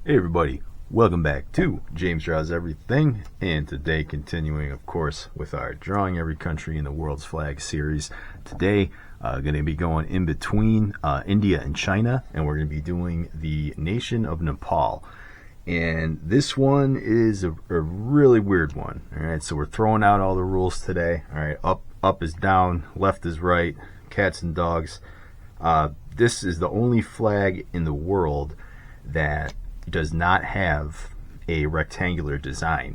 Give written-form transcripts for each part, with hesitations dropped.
Hey everybody, welcome back to James Draws Everything, and today continuing of course with our Drawing Every Country in the World's Flag series. Today going to be going in between India and China, and we're going to be doing the nation of Nepal. And this one is a really weird one. Alright, so we're throwing out all the rules today. Alright, up is down, left is right, cats and dogs. This is the only flag in the world that does not have a rectangular design.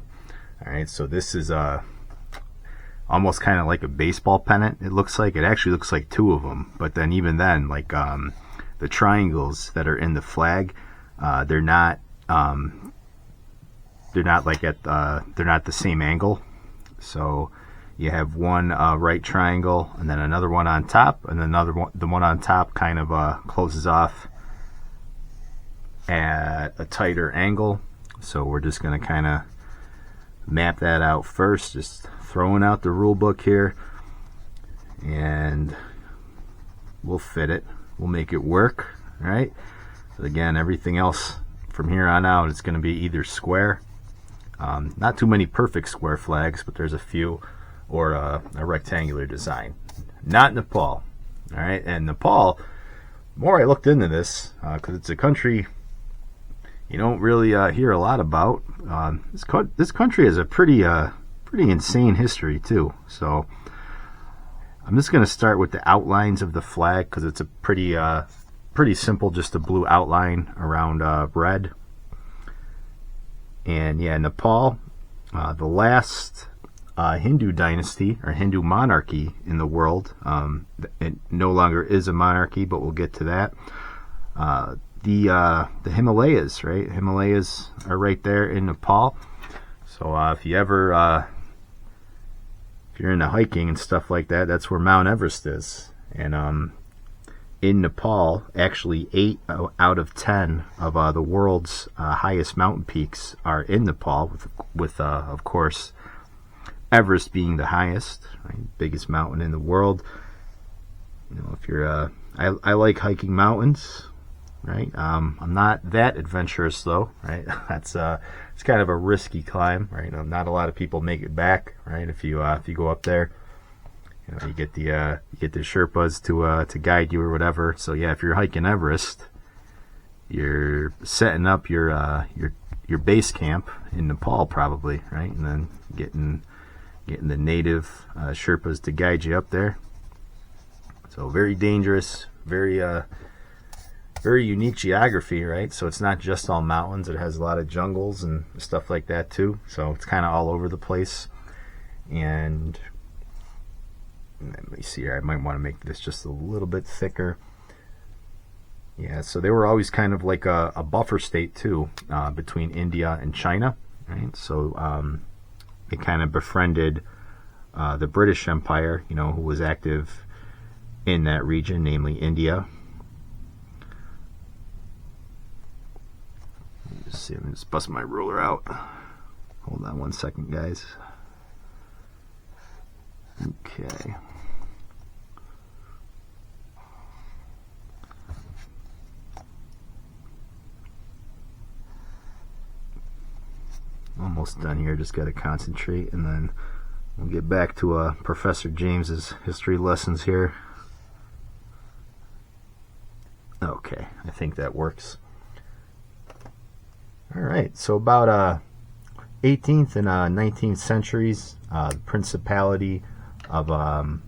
Alright, so this is almost kind of like a baseball pennant. It actually looks like two of them, but then even then, like the triangles that are in the flag, they're not the same angle. So you have one right triangle and then another one on top, and then the one on top kind of closes off at a tighter angle. So we're just going to kind of map that out first, just throwing out the rule book here, and we'll fit it, we'll make it work. All right, so again, everything else from here on out is going to be either square, not too many perfect square flags, but there's a few, or a rectangular design. Not Nepal. All right, and Nepal, the more I looked into this, because it's a country you don't really hear a lot about. This country has a pretty insane history too. So I'm just going to start with the outlines of the flag, because it's a pretty simple, just a blue outline around red. And yeah, Nepal, the last Hindu dynasty or Hindu monarchy in the world. It no longer is a monarchy, but we'll get to that. The Himalayas, right? Himalayas are right there in Nepal. So if you're into hiking and stuff like that, that's where Mount Everest is. And in Nepal, actually 8 out of 10 of the world's highest mountain peaks are in Nepal, with of course Everest being the highest, right? Biggest mountain in the world. You know, if you're I like hiking mountains. Right, I'm not that adventurous though. Right, it's kind of a risky climb. Right, not a lot of people make it back. Right, if you go up there, you get the Sherpas to guide you or whatever. So yeah, if you're hiking Everest, you're setting up your base camp in Nepal probably, right, and then getting the native Sherpas to guide you up there. So very dangerous, very unique geography, right? So it's not just all mountains. It has a lot of jungles and stuff like that too. So it's kind of all over the place. And let me see here. I might want to make this just a little bit thicker. Yeah, so they were always kind of like a buffer state too, between India and China, right? So they kind of befriended the British Empire, who was active in that region, namely India. See, I'm just busting my ruler out. Hold on one second, guys. Okay. Almost done here. Just got to concentrate, and then we'll get back to Professor James's history lessons here. Okay, I think that works. Alright, so about 18th and 19th centuries, the Principality of, I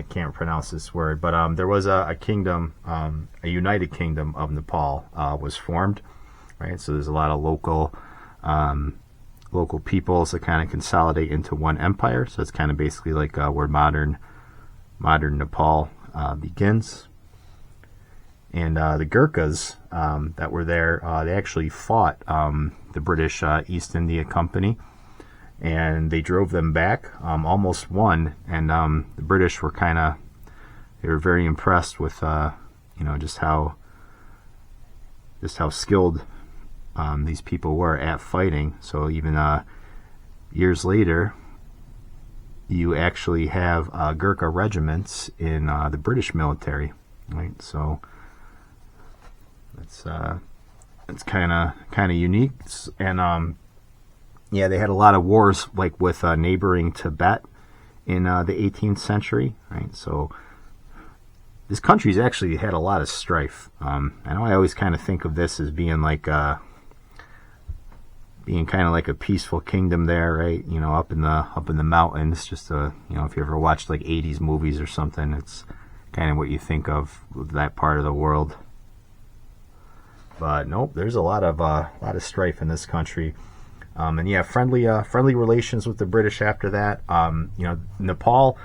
can't pronounce this word, but there was a kingdom, a united kingdom of Nepal was formed, right? So there's a lot of local peoples that kind of consolidate into one empire. So it's kind of basically like where modern Nepal begins. And the Gurkhas that were there, they actually fought the British East India Company, and they drove them back, almost won. And the British were they were very impressed with just how skilled these people were at fighting. So even years later, you actually have Gurkha regiments in the British military, right? So It's kind of unique. And yeah, they had a lot of wars like with neighboring Tibet in the 18th century, right? So this country's actually had a lot of strife. I know I always kind of think of this as being like being kind of like a peaceful kingdom there, right? You know, up in the mountains. Just you know, if you ever watched like 80s movies or something, it's kind of what you think of with that part of the world. But nope, there's a lot of strife in this country. And yeah, friendly relations with the British after that. You know, Nepal,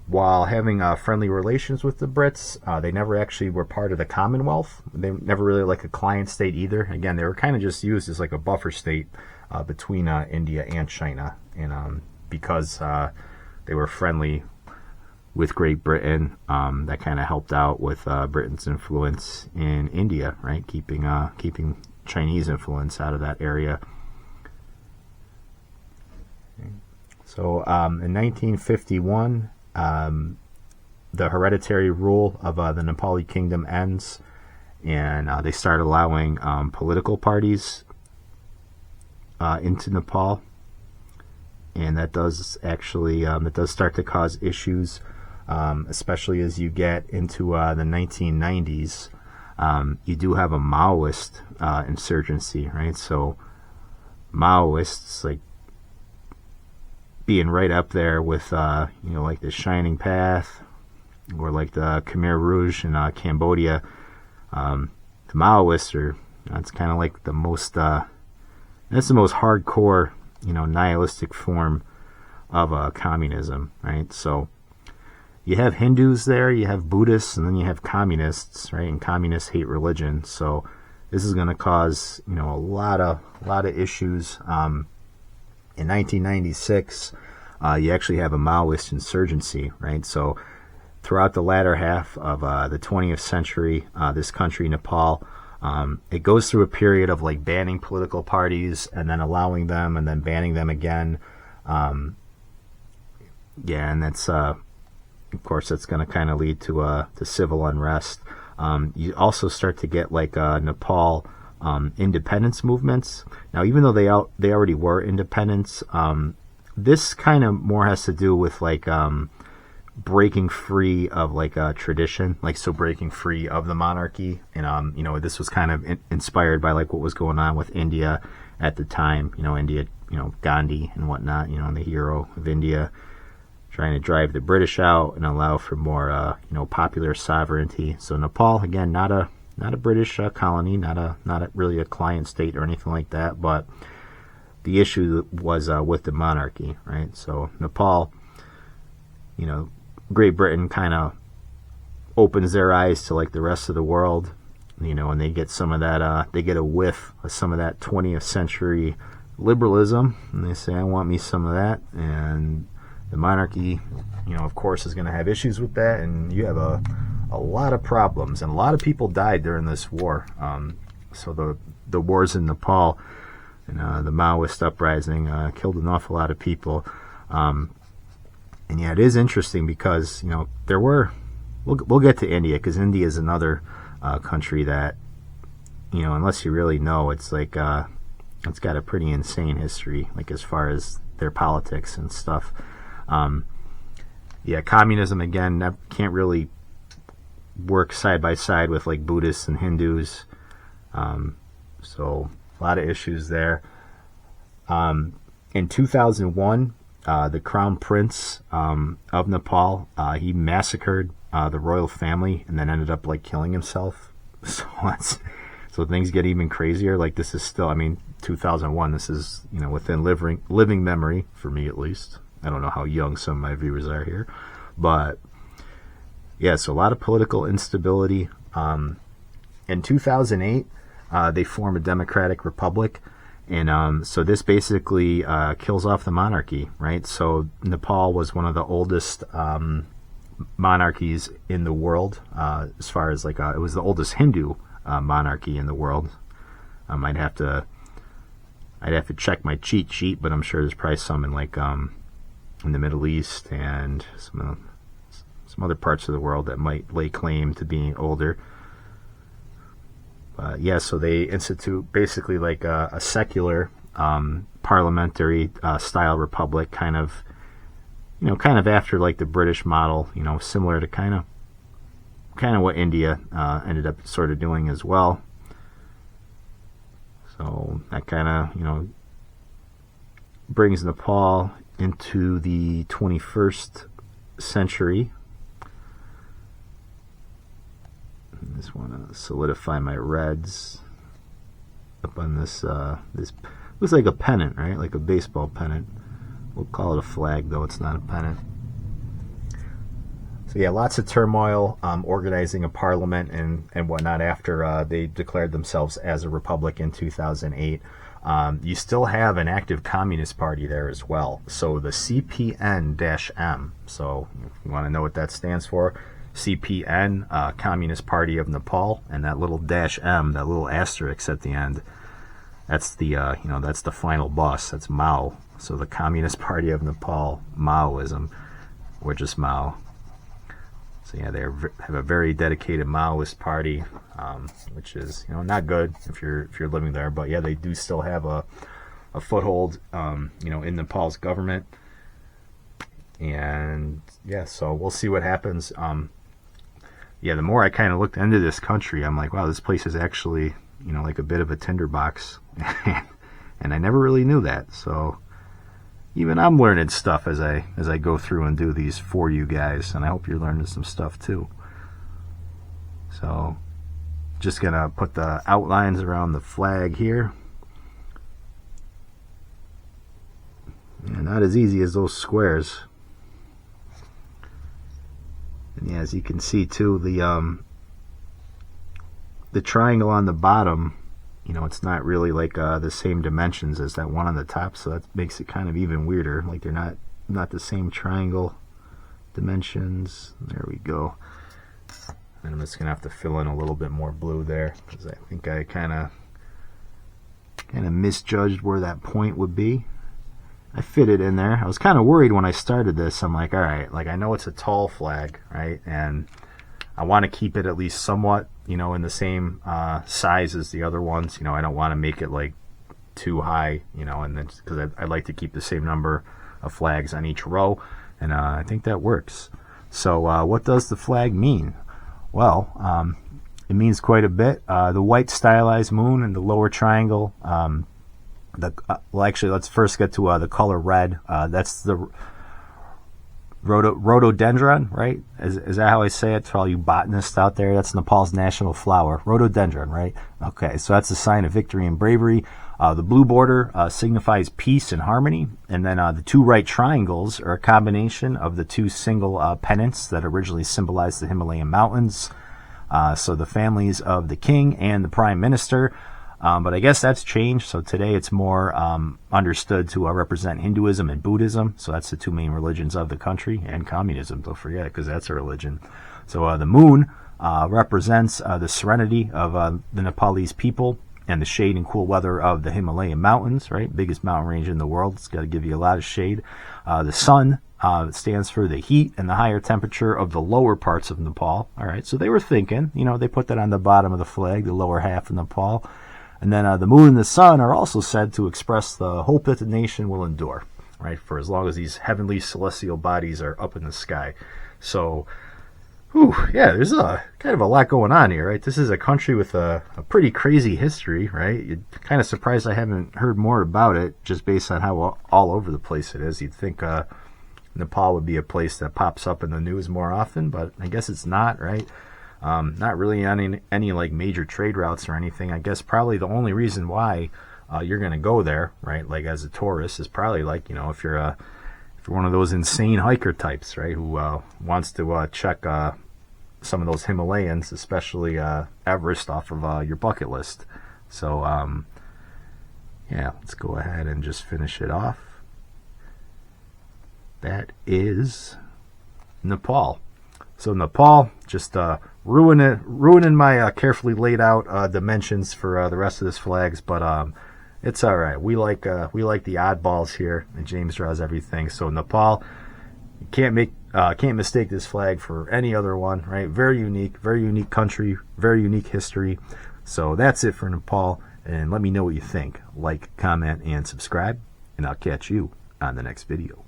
while having friendly relations with the Brits, they never actually were part of the Commonwealth. They never really like a client state either. Again, they were kind of just used as like a buffer state between India and China, and because they were friendly with Great Britain, that kind of helped out with Britain's influence in India, right? Keeping Chinese influence out of that area. So in 1951, the hereditary rule of the Nepali kingdom ends, and they start allowing political parties into Nepal, and that does actually start to cause issues, especially as you get into the 1990s. You do have a Maoist insurgency, right? So Maoists, like, being right up there with you know, like the Shining Path or like the Khmer Rouge in Cambodia. The Maoists are, it's kind of like the most that's the most hardcore, you know, nihilistic form of communism, right? So you have Hindus there, you have Buddhists, and then you have communists, right? And communists hate religion, so this is going to cause, you know, a lot of issues. In 1996, you actually have a Maoist insurgency, right? So throughout the latter half of the 20th century, this country, Nepal, it goes through a period of like banning political parties and then allowing them and then banning them again. Yeah, and that's of course that's going to kind of lead to civil unrest. You also start to get like Nepal independence movements. Now, even though they already were independents, this kind of more has to do with like breaking free of like a tradition, like so breaking free of the monarchy. And you know, this was kind of inspired by like what was going on with India at the time. You know, India, you know, Gandhi and whatnot. You know, and the hero of India, trying to drive the British out and allow for more you know, popular sovereignty. So Nepal, again, not a British colony, not really a client state or anything like that, but the issue was with the monarchy, right? So Nepal, you know, Great Britain kind of opens their eyes to like the rest of the world, you know, and they get some of that, they get a whiff of some of that 20th century liberalism, and they say, I want me some of that. And the monarchy, you know, of course, is going to have issues with that, and you have a lot of problems, and a lot of people died during this war. So the wars in Nepal and the Maoist uprising killed an awful lot of people. And yeah, it is interesting because, you know, there were, we'll get to India, because India is another country that, you know, unless you really know, it's like it's got a pretty insane history, like as far as their politics and stuff. Yeah, communism, again, can't really work side by side with like Buddhists and Hindus. So a lot of issues there. In 2001, the Crown Prince of Nepal, he massacred the royal family and then ended up like killing himself. So things get even crazier. Like, this is still, I mean, 2001. This is, you know, within living memory for me, at least. I don't know how young some of my viewers are here, but yeah, so a lot of political instability. In 2008, they form a democratic republic, and so this basically kills off the monarchy, right? So Nepal was one of the oldest monarchies in the world, as far as like it was the oldest Hindu monarchy in the world. I'd have to check my cheat sheet, but I'm sure there's probably some in like in the Middle East and some other parts of the world that might lay claim to being older. Yeah, so they institute basically like a secular parliamentary style republic, kind of, kind of after like the British model, similar to kind of what India ended up sort of doing as well. So that kind of, brings Nepal into the 21st century. I just want to solidify my reds up on this. This looks like a pennant, right? Like a baseball pennant. We'll call it a flag, though it's not a pennant. So yeah, lots of turmoil, organizing a parliament and whatnot after they declared themselves as a republic in 2008. You still have an active communist party there as well. So the CPN-M. So if you want to know what that stands for, CPN, Communist Party of Nepal, and that little -M, that little asterisk at the end, that's the that's the final boss. That's Mao. So the Communist Party of Nepal, Maoism, or just Mao. So yeah, they have a very dedicated Maoist party, which is not good if you're living there. But yeah, they do still have a foothold, in Nepal's government. And yeah, so we'll see what happens. Yeah, the more I kind of looked into this country, I'm like, wow, this place is actually, like a bit of a tinderbox. And I never really knew that. So even I'm learning stuff as I go through and do these for you guys. And I hope you're learning some stuff too. So just going to put the outlines around the flag here. Yeah, not as easy as those squares. And yeah, as you can see too, the triangle on the bottom, it's not really like the same dimensions as that one on the top, so that makes it kind of even weirder. Like they're not the same triangle dimensions. There we go. And I'm just gonna have to fill in a little bit more blue there because I think I kind of misjudged where that point would be. I fit it in there. I was kind of worried when I started this. I'm like, all right, like I know it's a tall flag, right? And I want to keep it at least somewhat, in the same size as the other ones. I don't want to make it like too high, and then because I like to keep the same number of flags on each row, and I think that works. So what does the flag mean? Well, it means quite a bit. The white stylized moon in the lower triangle. Well, actually, let's first get to the color red. That's the rhododendron, right? Is that how I say it? For all you botanists out there, that's Nepal's national flower. Rhododendron, right? Okay, so that's a sign of victory and bravery. The blue border signifies peace and harmony. And then the two right triangles are a combination of the two single pennants that originally symbolized the Himalayan mountains. So the families of the king and the prime minister. But I guess that's changed. So today it's more understood to represent Hinduism and Buddhism. So that's the two main religions of the country, and communism, don't forget, because that's a religion. So the moon represents the serenity of the Nepalese people and the shade and cool weather of the Himalayan mountains, right? Biggest mountain range in the world. It's got to give you a lot of shade. The sun stands for the heat and the higher temperature of the lower parts of Nepal. All right. So they were thinking, they put that on the bottom of the flag, the lower half of Nepal. And then the moon and the sun are also said to express the hope that the nation will endure, right, for as long as these heavenly celestial bodies are up in the sky. So, yeah, there's a kind of a lot going on here, right? This is a country with a pretty crazy history, right? You're kind of surprised I haven't heard more about it just based on how all over the place it is. You'd think Nepal would be a place that pops up in the news more often, but I guess it's not, right? Not really on any like major trade routes or anything. I guess probably the only reason why you're going to go there, right, like as a tourist, is probably like, if you're one of those insane hiker types, right, who wants to check some of those Himalayas, especially Everest, off of your bucket list. So, yeah, let's go ahead and just finish it off. That is Nepal. So Nepal, just ruining my carefully laid out dimensions for the rest of this flags, but it's all right. We like the oddballs here, and James draws everything. So Nepal, you can't mistake this flag for any other one, right? Very unique country, very unique history. So that's it for Nepal, and let me know what you think. Like, comment, and subscribe, and I'll catch you on the next video.